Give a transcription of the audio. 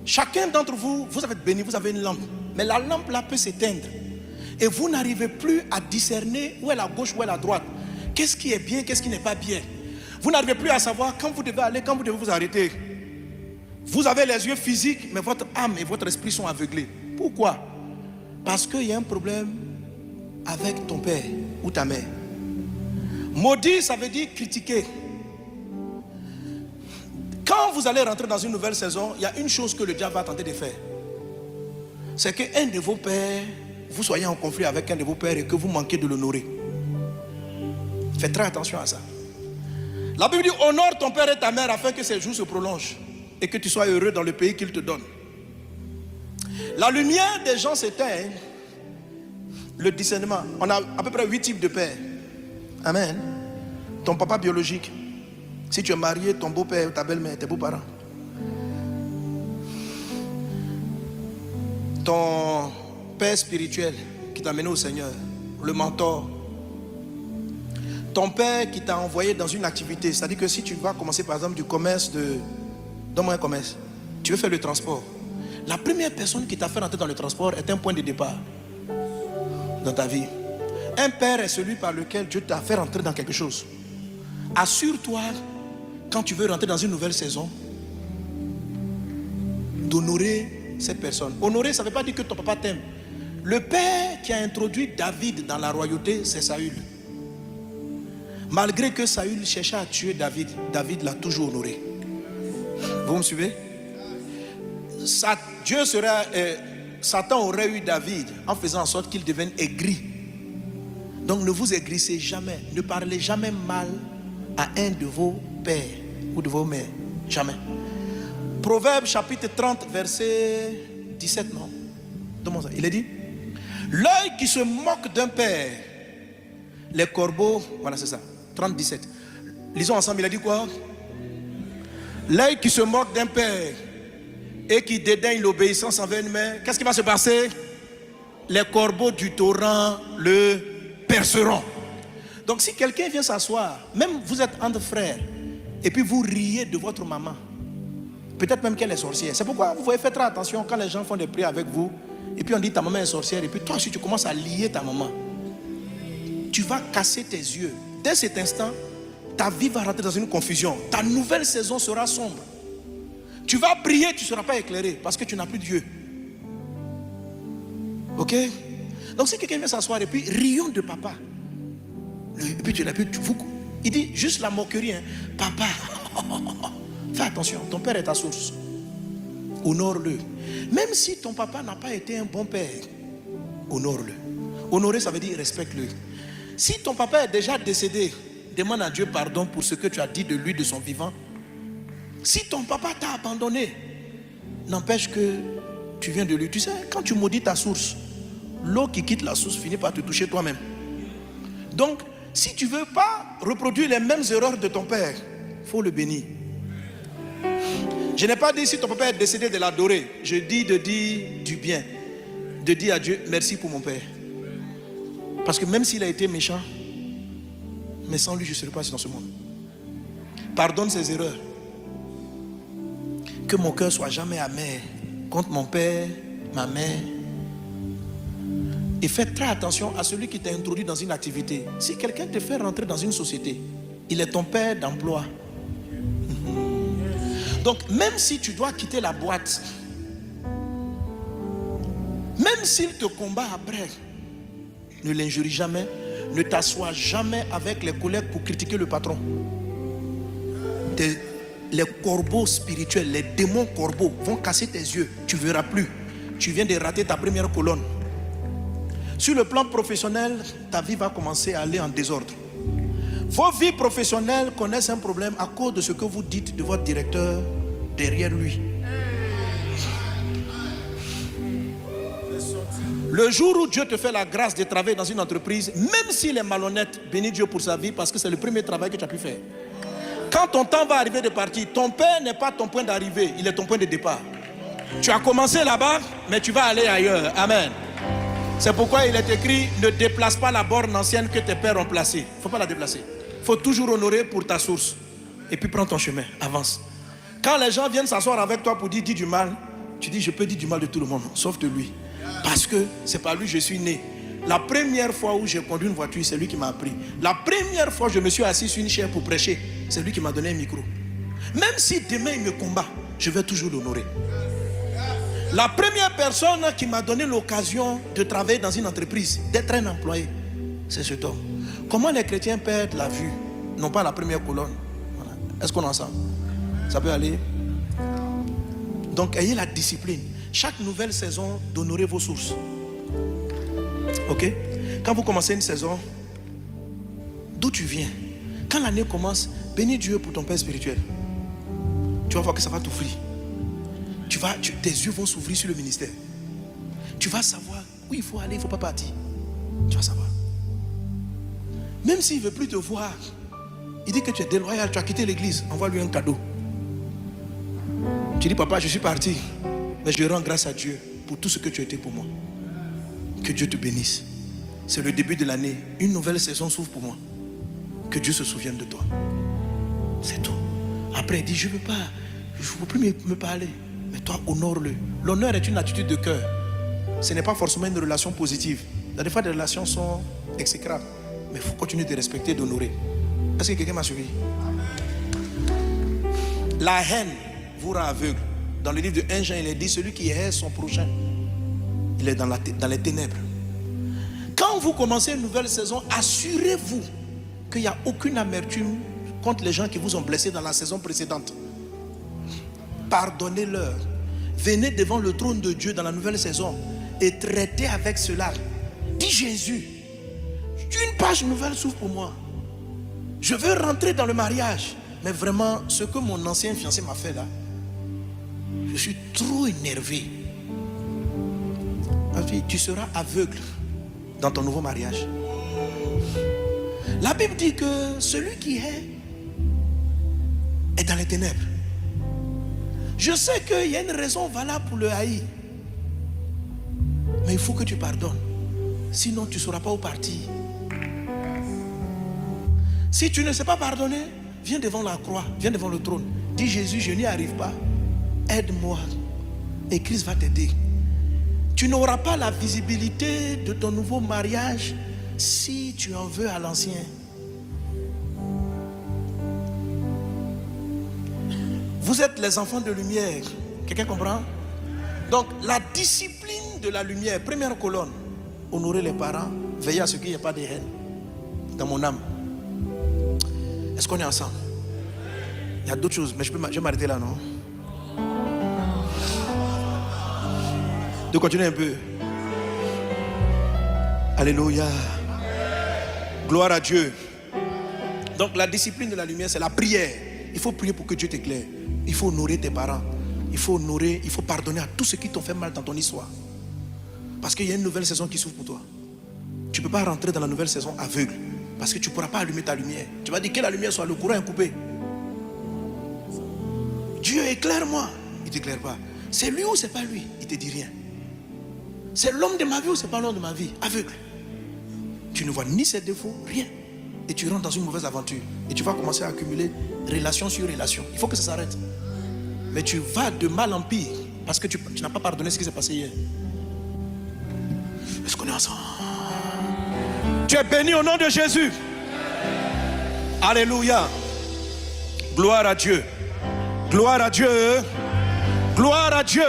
Chacun d'entre vous, vous êtes béni, vous avez une lampe. Mais la lampe là peut s'éteindre. Et vous n'arrivez plus à discerner où est la gauche, où est la droite. Qu'est-ce qui est bien, qu'est-ce qui n'est pas bien. Vous n'arrivez plus à savoir quand vous devez aller, quand vous devez vous arrêter. Vous avez les yeux physiques, mais votre âme et votre esprit sont aveuglés. Pourquoi? Parce qu'il y a un problème avec ton père ou ta mère. Maudit, ça veut dire critiquer. Quand vous allez rentrer dans une nouvelle saison, il y a une chose que le diable va tenter de faire. C'est qu'un de vos pères, vous soyez en conflit avec un de vos pères et que vous manquez de l'honorer. Faites très attention à ça. La Bible dit, honore ton père et ta mère afin que ces jours se prolongent et que tu sois heureux dans le pays qu'il te donne. La lumière des gens s'éteint. Le discernement. On a à peu près 8 types de pères. Amen. Ton papa biologique. Si tu es marié, ton beau-père, ta belle-mère, tes beaux-parents. Ton père spirituel qui t'a mené au Seigneur, le mentor. Ton père qui t'a envoyé dans une activité. C'est-à-dire que si tu vas commencer par exemple du commerce de... Donne-moi un commerce. Tu veux faire le transport. La première personne qui t'a fait rentrer dans le transport est un point de départ dans ta vie. Un père est celui par lequel Dieu t'a fait rentrer dans quelque chose. Assure-toi, quand tu veux rentrer dans une nouvelle saison, d'honorer cette personne. Honorer, ça ne veut pas dire que ton papa t'aime. Le père qui a introduit David dans la royauté, c'est Saül. Malgré que Saül cherchait à tuer David, David l'a toujours honoré. Vous me suivez? Satan aurait eu David en faisant en sorte qu'il devienne aigri. Donc ne vous aigrissez jamais. Ne parlez jamais mal à un de vos pères ou de vos mères. Jamais. Proverbe chapitre 30 verset 17, non? Demande ça. Il est dit, l'œil qui se moque d'un père, les corbeaux, voilà c'est ça, 30, 17. Lisons ensemble, il a dit quoi? L'œil qui se moque d'un père et qui dédaigne l'obéissance envers une mère, qu'est-ce qui va se passer? Les corbeaux du torrent le perceront. Donc si quelqu'un vient s'asseoir, même vous êtes entre frères, et puis vous riez de votre maman, peut-être même qu'elle est sorcière. C'est pourquoi vous voyez, faites très attention quand les gens font des prières avec vous, et puis on dit ta maman est sorcière, et puis toi si tu commences à lier ta maman, tu vas casser tes yeux. Dès cet instant, ta vie va rentrer dans une confusion. Ta nouvelle saison sera sombre. Tu vas prier, tu ne seras pas éclairé parce que tu n'as plus Dieu. Ok? Donc si quelqu'un vient s'asseoir et puis rions de papa. Et puis il dit juste la moquerie. Hein. Papa, fais attention, ton père est ta source. Honore-le. Même si ton papa n'a pas été un bon père, honore-le. Honorer, ça veut dire respecte-le. Si ton papa est déjà décédé, demande à Dieu pardon pour ce que tu as dit de lui, de son vivant. Si ton papa t'a abandonné, n'empêche que tu viens de lui. Tu sais, quand tu maudis ta source, l'eau qui quitte la source finit par te toucher toi-même. Donc, si tu ne veux pas reproduire les mêmes erreurs de ton père, il faut le bénir. Je n'ai pas dit si ton papa est décédé de l'adorer. Je dis de dire du bien. De dire à Dieu, merci pour mon père. Parce que même s'il a été méchant, mais sans lui, je ne serais pas dans ce monde. Pardonne ses erreurs. Que mon cœur soit jamais amer contre mon père, ma mère. Et fais très attention à celui qui t'a introduit dans une activité. Si quelqu'un te fait rentrer dans une société, il est ton père d'emploi. Donc même si tu dois quitter la boîte, même s'il te combat après, ne l'injurie jamais. Ne t'assois jamais avec les collègues pour critiquer le patron. Les corbeaux spirituels, les démons corbeaux vont casser tes yeux. Tu ne verras plus. Tu viens de rater ta première colonne. Sur le plan professionnel, ta vie va commencer à aller en désordre. Vos vies professionnelles connaissent un problème à cause de ce que vous dites de votre directeur derrière lui. Le jour où Dieu te fait la grâce de travailler dans une entreprise, même s'il est malhonnête, bénis Dieu pour sa vie parce que c'est le premier travail que tu as pu faire. Quand ton temps va arriver de partir, ton père n'est pas ton point d'arrivée, il est ton point de départ. Tu as commencé là-bas, mais tu vas aller ailleurs. Amen. C'est pourquoi il est écrit, ne déplace pas la borne ancienne que tes pères ont placée. Il ne faut pas la déplacer. Il faut toujours honorer pour ta source. Et puis prends ton chemin, avance. Quand les gens viennent s'asseoir avec toi pour dire du mal, Tu dis, je peux dire du mal de tout le monde, sauf de lui. Parce que c'est par lui que je suis né. La première fois où j'ai conduit une voiture, c'est lui qui m'a appris. La première fois que je me suis assis sur une chaise pour prêcher, c'est lui qui m'a donné un micro. Même si demain il me combat, je vais toujours l'honorer. La première personne qui m'a donné l'occasion de travailler dans une entreprise, d'être un employé, c'est cet homme. Comment les chrétiens perdent la vue? Non pas la première colonne. Voilà. Est-ce qu'on est ensemble? Ça peut aller? Donc ayez la discipline. Chaque nouvelle saison, d'honorer vos sources. Ok? Quand vous commencez une saison, d'où tu viens? Quand l'année commence, bénis Dieu pour ton père spirituel. Tu vas voir que ça va t'ouvrir. Tes yeux vont s'ouvrir sur le ministère. Tu vas savoir où il faut aller, il ne faut pas partir. Tu vas savoir. Même s'il ne veut plus te voir, il dit que tu es déloyal, tu as quitté l'église, envoie-lui un cadeau. Tu dis, papa, je suis parti, mais je rends grâce à Dieu pour tout ce que tu as été pour moi. Que Dieu te bénisse. C'est le début de l'année. Une nouvelle saison s'ouvre pour moi. Que Dieu se souvienne de toi. C'est tout. Après, il dit, je ne veux pas, je ne veux plus me parler. Mais toi, honore-le. L'honneur est une attitude de cœur. Ce n'est pas forcément une relation positive. Des fois, des relations sont exécrables. Mais il faut continuer de respecter et d'honorer. Est-ce que quelqu'un m'a suivi? La haine vous rend aveugle. Dans le livre de 1 Jean, il est dit, celui qui hait son prochain, il est dans les ténèbres. Quand vous commencez une nouvelle saison, assurez-vous qu'il n'y a aucune amertume contre les gens qui vous ont blessé dans la saison précédente. Pardonnez-leur. Venez devant le trône de Dieu dans la nouvelle saison et traitez avec cela. Dis Jésus, une page nouvelle s'ouvre pour moi. Je veux rentrer dans le mariage. Mais vraiment, ce que mon ancien fiancé m'a fait là, je suis trop énervé. Ma fille, tu seras aveugle dans ton nouveau mariage. La Bible dit que celui qui est dans les ténèbres. Je sais qu'il y a une raison valable pour le haïr. Mais il faut que tu pardonnes. Sinon, tu ne sauras pas où partir. Si tu ne sais pas pardonner, viens devant la croix, viens devant le trône. Dis Jésus, je n'y arrive pas. Aide-moi. Et Christ va t'aider. Tu n'auras pas la visibilité de ton nouveau mariage si tu en veux à l'ancien. Vous êtes les enfants de lumière. Quelqu'un comprend? Donc la discipline de la lumière, première colonne. Honorer les parents, veiller à ce qu'il n'y ait pas de haine dans mon âme. Est-ce qu'on est ensemble? Il y a d'autres choses, mais je vais m'arrêter là, non? De continuer un peu. Alléluia. Gloire à Dieu. Donc la discipline de la lumière, c'est la prière. Il faut prier pour que Dieu t'éclaire. Il faut honorer tes parents. Il faut pardonner à tous ceux qui t'ont fait mal dans ton histoire. Parce qu'il y a une nouvelle saison qui s'ouvre pour toi. Tu ne peux pas rentrer dans la nouvelle saison aveugle. Parce que tu ne pourras pas allumer ta lumière. Tu vas dire que la lumière soit, le courant est coupé. Dieu éclaire-moi. Il ne t'éclaire pas. C'est lui ou c'est pas lui? Il ne te dit rien. C'est l'homme de ma vie ou c'est pas l'homme de ma vie? Aveugle. Tu ne vois ni ses défauts, rien. Et tu rentres dans une mauvaise aventure. Et tu vas commencer à accumuler relation sur relation. Il faut que ça s'arrête. Mais tu vas de mal en pire. Parce que tu n'as pas pardonné ce qui s'est passé hier. Est-ce qu'on est ensemble? Tu es béni au nom de Jésus. Alléluia. Gloire à Dieu. Gloire à Dieu. Gloire à Dieu.